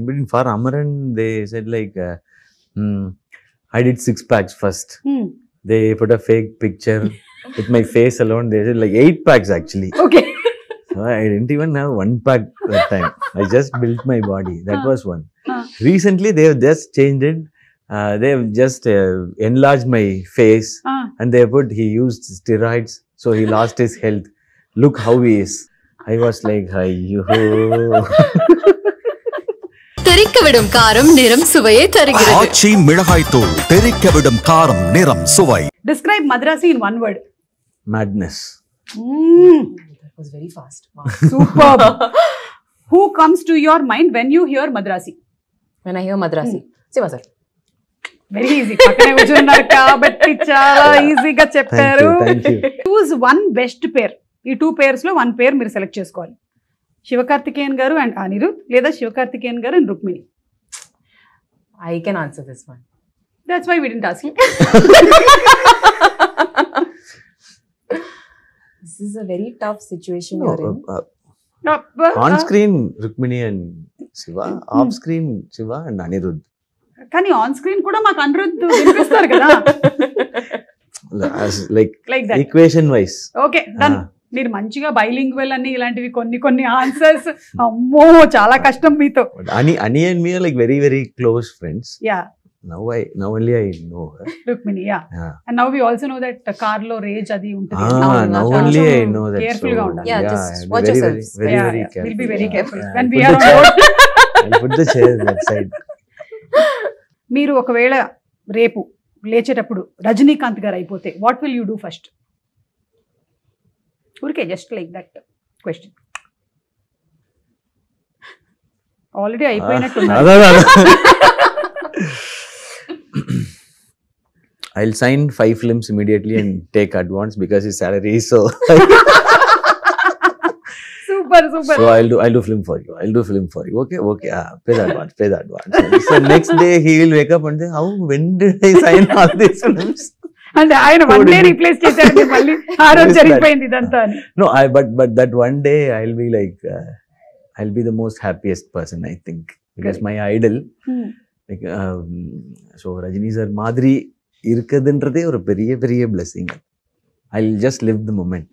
between for Amaran, they said like, I did 6 packs first. They put a fake picture with my face alone. They said like 8 packs actually. Okay. So I didn't even have 1 pack that time. I just built my body. That was one. Recently, they have just changed it. They have just enlarged my face, and they put he used steroids, so he lost his health. Look how he is. I was like, ayyo. தெரிக்கவிடும் காரம் நிறம் சுவையை தருகிறது. ஆச்சி மிளகாய் தூள் தெரிக்கவிடும் காரம் நிறம் சுவை. Describe Madrasi in one word. Madness. That was very fast. Wow. Superb. Who comes to your mind when you hear Madrasi? When I hear Madrasi, Siva sir. Very easy. పక్కనే కూర్చున్నారు కాబట్టి చాలా ఈజీగా చెప్పారు. Thank you. Choose one best pair. ఈ 2 pairs లో 1 pair మీరు select చేసుకోవాలి. శివకార్తికేయన్ గారు అండ్ అనిరుద్, లేదా శివకార్తికేయన్ గారు and Rukmini. I can answer this one. That's why we didn't ask you. This is a very tough situation you're in. On screen, Rukmini and Shiva. Off screen, Shiva and Anirudh. కానీ on screen కూడా మాకు అనిరుద్ వినిపిస్తారు కదా. Like that. Equation wise. Okay done. మీరు మంచిగా bilingual అని ఇలాంటివి కొన్ని ఆన్సర్స్. అమ్మో చాలా కష్టం మీతో. Ani and me are like very very close friends. Yeah. Now only I know her. Rukmini, yeah. And now we also know that car lo rage adi untadi. Now only I know that. Careful ga undali. Yeah, just watch yourselves. Very careful. We'll be very careful when I'll we are on road. I'll put the chairs that side. మీరు ఒకవేళ రేపు లేచేటప్పుడు రజనీకాంత్ గారు అయిపోతే what will you do first? ఊరికే just like that question. Already అయిపోయినట్టు. I'll sign 5 films immediately and take advance because his salary is so. Super. So I'll do film for you. Okay. Pay the advance. So next day he will wake up and say, when did I sign all these films? And ఆయన one day replace చేశారు మళ్ళీ. ఆ రోజు జరిగిపోయింది ఇదంతా. No, but that one day I'll be like, I'll be the most happiest person, I think, because my idol. Like, so Rajini sir Madri irukadundrathe oru periya blessing. I'll just live the moment,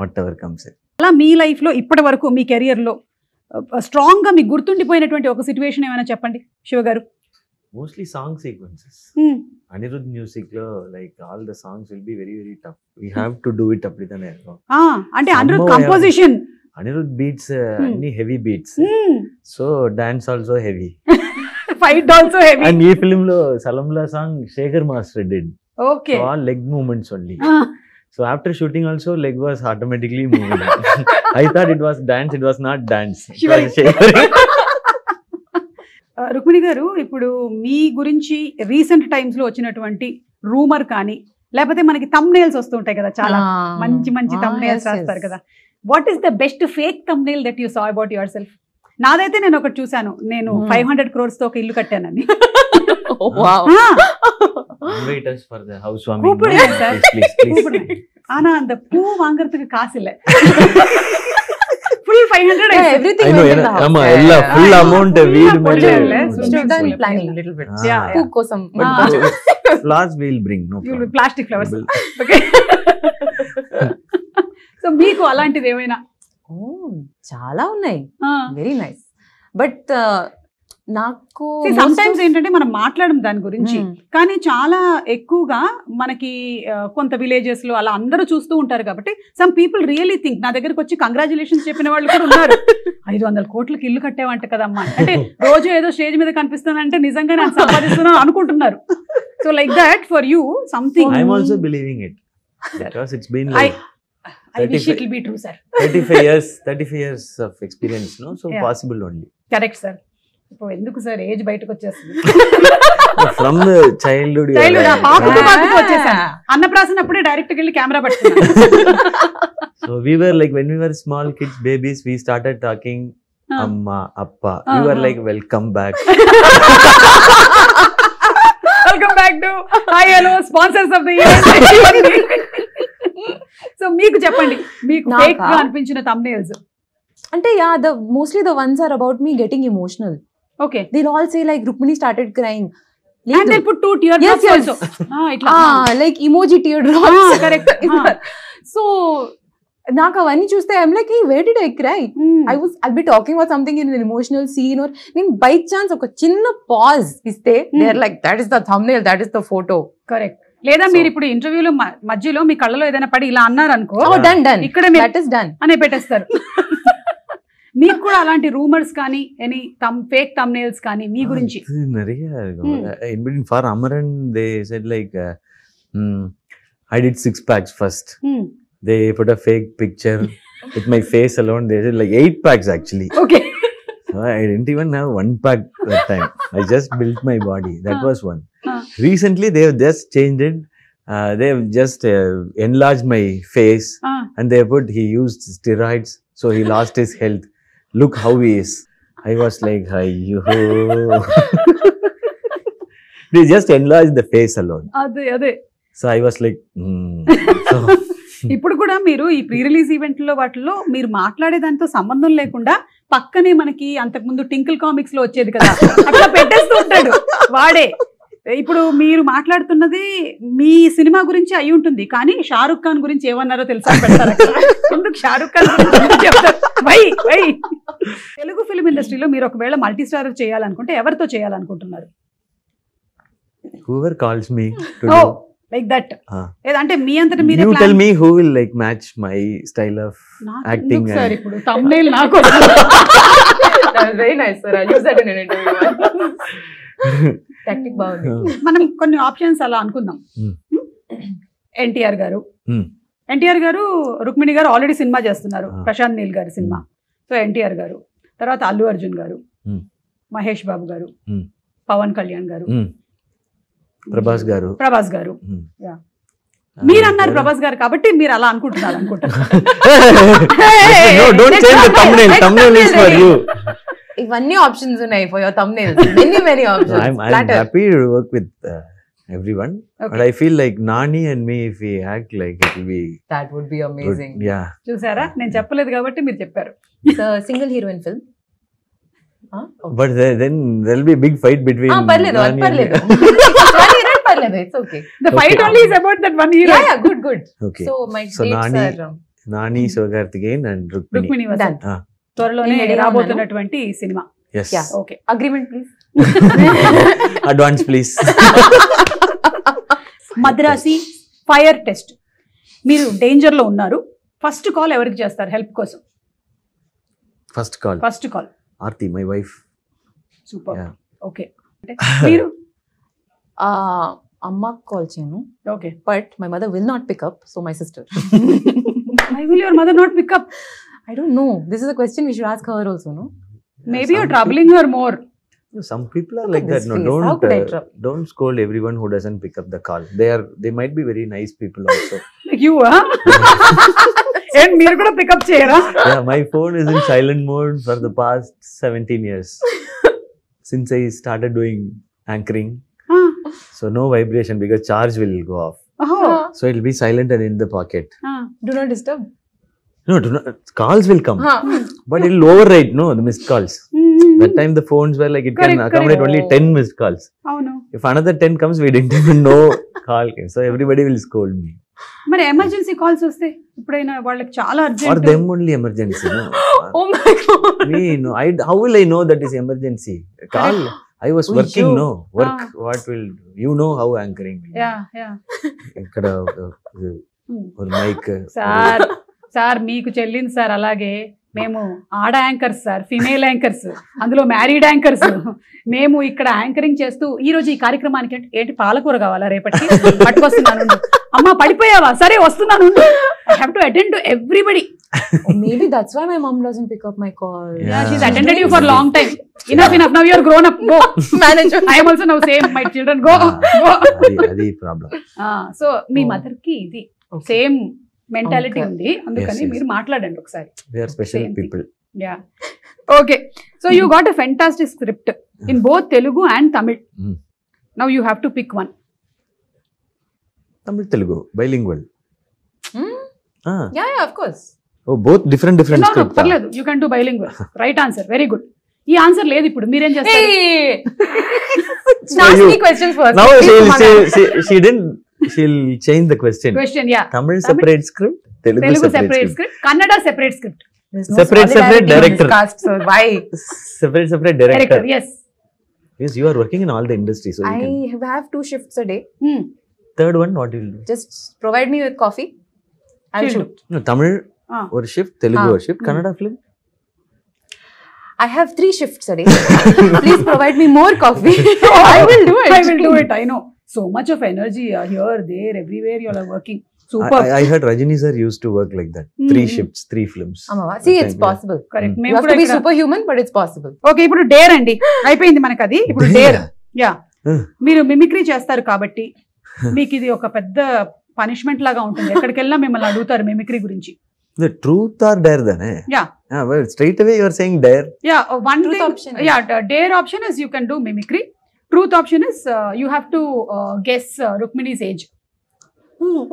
whatever comes in. అలా మీ life లో ఇప్పటి వరకు మీ career లో strong గా మీకు గుర్తుండిపోయినటువంటి ఒక situation ఏమైనా చెప్పండి శివ గారు. Mostly song sequences. Anirudh music lo like all the songs will be very very tough. We have to do it applitane. అంటే Anirudh composition, Anirudh beats any heavy beats. So dance also heavy. Fight also heavy. And ee film lo Salamla song Shekhar Master did. Okay. So all leg movements only. So after shooting also leg was automatically moving. I thought it was dance, it was not dance. It was shivering. Rukmini గారు, ఇప్పుడు మీ గురించి recent times లో వచ్చినటువంటి rumour కానీ లేకపోతే మనకి thumbnails వస్తుంటాయి కదా, చాలా మంచి థంబ్నెయిల్స్ రాస్తారు కదా. What is the best fake thumbnail that you saw about your self? నాదైతే నేను ఒకటి చూసాను, నేను 500 crores తో ఒక ఇల్లు కట్టానని. Invite us for the housewarming. Please. ஆனா அந்த பூ வாங்குறதுக்கு காசு இல்ல. Full 500. Everything. I know. Amma ella full amount வீடு மேல. Done planning a little bit. Yeah. Poo kosam. Flowers we'll bring. No problem. Plastic flowers. Okay. So మీకు అలాంటిది ఏమైనా? చాలా ఉన్నాయి. Very nice. బట్ నాకు సమ్టైమ్స్ ఏంటంటే మనం మాట్లాడడం దాని గురించి, కానీ చాలా ఎక్కువగా మనకి కొంత విలేజెస్ లో అలా అందరూ చూస్తూ ఉంటారు కాబట్టి సమ్ పీపుల్ రియలీ థింక్, నా దగ్గరకు వచ్చి కంగ్రాచులేషన్స్ చెప్పిన వాళ్ళు కూడా ఉన్నారు, 500 కోట్లకి ఇల్లు కట్టేవంట కదమ్మా, అంటే రోజు ఏదో స్టేజ్ మీద కనిపిస్తానంటే నిజంగా నేను సంపాదిస్తున్నాను అనుకుంటున్నారు. So like that for you something. I'm also believing it because it's been like I wish it will be true, sir. 35 years of experience, no? So possible only. Correct, sir. ఇప్పుడు ఎందుకు sir age బయటకు వచ్చేస్తుంది? From the childhood పాకుతూ వచ్చేసాను. అన్నప్రాసన అప్పుడే direct వెళ్ళి camera పట్టుకున్నాను. So we were like, when we were small kids, babies, we started talking amma, appa. We were like, welcome back. Welcome back to hi hello sponsors of the year. So మీకు చెప్పండి, మీకు fake గా అనిపించిన thumbnails. అంటే mostly the ones are about me getting emotional. Okay they'll all say like Rukmini started crying. and they put 2 tear Yes, drops yes. also itla Like emoji teardrops. correct So నాకు అవన్నీ చూస్తే I'm like, hey, where did I cry? I'll be talking about something in an emotional scene or నేను by chance ఒక చిన్న pause ఇస్తే they're like, that is the thumbnail, that is the photo. Correct. లేదా మీరు ఇప్పుడు ఇంటర్వ్యూలో మధ్యలో మీ కళ్ళలో ఏదైనా పడి ఇలా అన్నారు అనుకో, Oh, done. ఇక్కడ That is done. అనే పెట్టేస్తారు. మీకు కూడా అలాంటి రూమర్స్ కానీ ఎనీ ఫేక్ thumbnails కానీ మీ గురించి? நிறைய in between for Amaran they said like I did 6 packs first. They put a fake picture with my face alone. They said like 8 packs actually. Okay So I didn't even have 1 pack that time. I just built my body. That was one. Recently they have just changed it. They have just enlarged my face and they put he used steroids, so he lost his health. Look how he is. I was like, ayyo. They just enlarged the face alone. అదే So I was like, So, ఇప్పుడు కూడా మీరు ఈ pre release ఈవెంట్లో వాటిల్లో మీరు మాట్లాడే దాంతో సంబంధం లేకుండా పక్కనే మనకి అంతకుముందు టింకిల్ కామిక్స్ లో వచ్చేది కదా, అట్లా పెట్టేస్తూ ఉంటాడు వాడే. ఇప్పుడు మీరు మాట్లాడుతున్నది మీ సినిమా గురించి అయి ఉంటుంది, కానీ షారుఖ్ ఖాన్ గురించి ఏమన్నారో తెలుసా పెడతారు. ఎందుకు షారుఖ్ ఖాన్ గురించి చెప్తారు? వై తెలుగు ఫిల్మ్ ఇండస్ట్రీలో మీరు ఒకవేళ మల్టీ స్టారర్ చేయాలనుకుంటే ఎవరితో చేయాలనుకుంటున్నారు? whoever calls me to oh do, like that. అంటే మీ అంతటా మీరే you plan- tell me who will like match my style of నాకు acting ఎందుకు సార్ and- ఇప్పుడు thumbnail నాకు That was very nice, sir. I'll use that in an interview. Tactic బాగుంది. మనం కొన్ని ఆప్షన్స్ అలా అనుకుందాం. ఎన్టీఆర్ గారు, ఎన్టీఆర్ గారు రుక్మిణి గారు ఆల్రెడీ సినిమా చేస్తున్నారు, ప్రశాంత్ నీల్ గారి సినిమా. సో ఎన్టీఆర్ గారు, తర్వాత అల్లు అర్జున్ గారు, మహేష్ బాబు గారు, పవన్ కళ్యాణ్ గారు, ప్రభాస్ గారు. Yeah. మీరు అన్నారు ప్రభాస్ గారు కాబట్టి మీరు అలా అనుకుంటున్నారు అనుకుంటారు. No, don't change the thumbnail. Thumbnail is for you. ఇవన్నీ ఆప్షన్స్ ఉన్నాయి for your thumbnails. Many options. I'm Platter. happy to work with everyone, but I feel like Nani and me, if we act like it will be That would be good. amazing. Yeah. చూసారా, నేను చెప్పలేదు కాబట్టి మీరు చెప్పారు. It's a single heroine film. But then there'll be a big fight between పర్లేదు Nani and పర్లేదు. పర్లేదు, it's okay. The fight only is about that one hero. Yeah, good. Okay. So my So dates Nani, are Nani, Sivakarthikeyan and Rukmini. Rukmini done. Vasant త్వరలోనే నేను ready గా రాబోతున్నటువంటి cinema. Yes. Yeah. Okay. Agreement, please. Advance, please. Madrasi fire test, మీరు danger లో ఉన్నారు, first call ఎవరికి చేస్తారు help కోసం? First call. First call Aarti, my wife. Super. Yeah. Okay. మీరు? అమ్మకి కాల్ చేయను, okay. but my mother will not pick up, so my sister. Why will your mother not pick up? I don't know. This is a question we should ask her also, no? Maybe you're troubling her more. Some people are Look like at that. this No, face. How could I trouble? don't scold everyone who doesn't pick up the call. They might be very nice people also. Like you, huh? And మీరు కూడా pickup చేయరా? Yeah, my phone is in silent mode for the past 17 years. Since I started doing anchoring. So no vibration because charge will go off. So it will be silent and in the pocket. Do not disturb. No, do not, calls will come. But it will override, no, the missed calls. That time the phones were like, it can Correct, accommodate correct. only 10 missed calls. అవును. If another 10 comes, we didn't even know call came. So everybody will scold me. మరి emergency calls వస్తే ఇప్పుడైనా వాళ్ళకి చాలా For urgent. them only emergency, no. Oh my god. Me, no. How will I know that is emergency? Call. I was Oh, working, you. no. Work. What will, you know how anchoring. Yeah. ఇక్కడ ఒక mic. Sir మీకు చెల్లింది sir, అలాగే మేము ఆడ anchors sir, female anchors, అందులో married anchors. మేము ఇక్కడ యాంకరింగ్ చేస్తూ ఈ రోజు ఈ కార్యక్రమానికి ఏంటి పాలకూర కావాలా రేపటికి పట్టుకొస్తున్నాను, అమ్మా పడిపోయావా, సరే వస్తున్నాను, I have to attend to everybody. Maybe that's why my mom doesn't pick up my call. Yeah, she's attended you for long time. Enough. Now you're grown up. Go. Manager. I am also now same. My children go. అది problem. So మీ mother కి ఇది same mentality Okay. ఉంది, అందుకని Yes, yes. మీరు మాట్లాడండి ఒకసారి. They are special Same thing. people. Yeah. Okay. So you got a fantastic script in both Telugu and Tamil. Now you have to pick one. Tamil Telugu bilingual. Yeah, of course. Oh, both different No, script. parledu. You can do bilingual. Right answer. Very good. ఈ answer లేదు ఇప్పుడు, మీరేం చేస్తారు? Ask me questions first. Now Please, she'll change the question. Question yeah. Tamil separate script, Telugu Telugu separate separate script. Script, Kannada separate script. There's no Separate solidarity in director. this cast, so why? Separate director. Director, yes. Yes, you are working in all the industries, so you can. I have 2 shifts a day. Third one, what you'll do? Just provide me with coffee. I'll She'll shoot. No, Tamil Ah. or shift, Telugu Ah. or shift, Kannada film. I have 3 shifts a day. Please provide me more coffee. I will do it. I will do it. I know. So much of energy here, there, everywhere you all are working. Super. I heard Rajini sir used to work like that. 3 shifts, 3 films. Amma, see, it's possible. Correct. You have to be superhuman, but it's possible. Okay, ఇప్పుడు dare అండి, అయిపోయింది మనకు అది. ఇప్పుడు dare. Yeah, మీరు mimicry చేస్తారు కాబట్టి మీకు ఇది ఒక పెద్ద పనిష్మెంట్ లాగా ఉంటుంది. ఎక్కడికి వెళ్ళినా మిమ్మల్ని అడుగుతారు మిమిక్రీ గురించి. The truth or dare then? Yeah. Well, straight away you are saying dare. Yeah, one Truth thing. option. Yeah, dare option is you can do mimicry. Truth option is you have to guess Rukmini's age.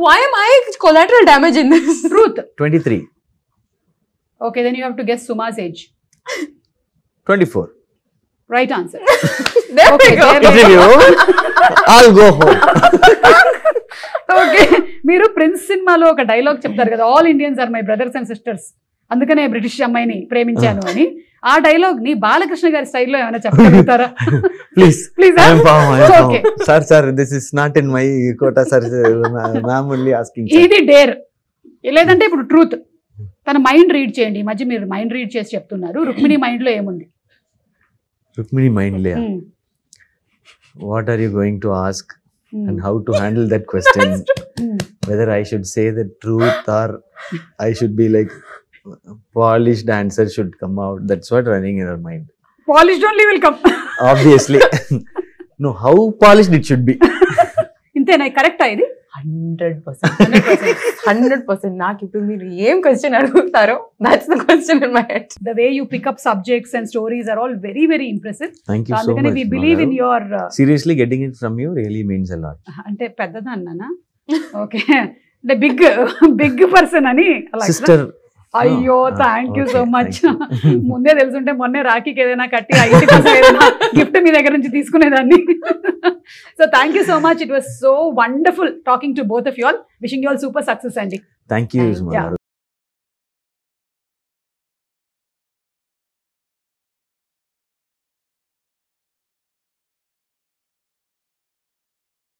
Why am I collateral damage in this? Truth. 23. Okay, then you have to guess Suma's age. 24. Right answer. There Okay, we go. there we Interview. I'll go home. Okay, మీరు prince సినిమాలో ఒక dialogue చెప్తారు కదా, all Indians are my brothers and sisters, అందుకనే British అమ్మాయిని ప్రేమించాను అని. ఆ డైలాగ్ ని బాలకృష్ణ గారి స్టైల్లో ఏమైనా చెప్పగలుగుతారా? Please. Please, I am found. Okay. Sir, this is not in my quota, sir. Ma'am only asking. Sir. ఇది డేర్. లేదంటే ఇప్పుడు ట్రూత్. తన మైండ్ రీడ్ చేయండి. ఈ మధ్య మీరు మైండ్ రీడ్ చేసి చెప్తున్నారు. రుక్మిణి మైండ్ లో ఏముంది? Rukmini mind layer. What are you going to ask and how to handle that question? Whether I should say the truth or I should be like polished answer should come out. That's what running in her mind. Polished only will come. Obviously. No, how polished it should be. ఇంతేనా? కరెక్టా ఇది? 100%. 100%. నాకు ఇప్పుడు మీరు ఏం question అడుగుతారో that's the question in my head. The way you pick up subjects and stories are all very, very impressive. Thank you so అందుకని much. we believe in your Seriously, getting it from you really means a lot. అంటే పెద్దదా అన్నానా? Okay, అంటే big person అని అలా. Sister. అయ్యో, Oh, thank you so okay, much. thank you. ముందే తెలుసుంటే మొన్నే రాఖీకి ఏదైనా కట్టి ఆ ఇంటి కోసం ఏదైనా గిఫ్ట్ మీ దగ్గర నుంచి తీసుకునేదాన్ని. So thank you so much. It was so wonderful talking to both of you all. Wishing you all super success అండి. Thank you, Thank you. Ismail.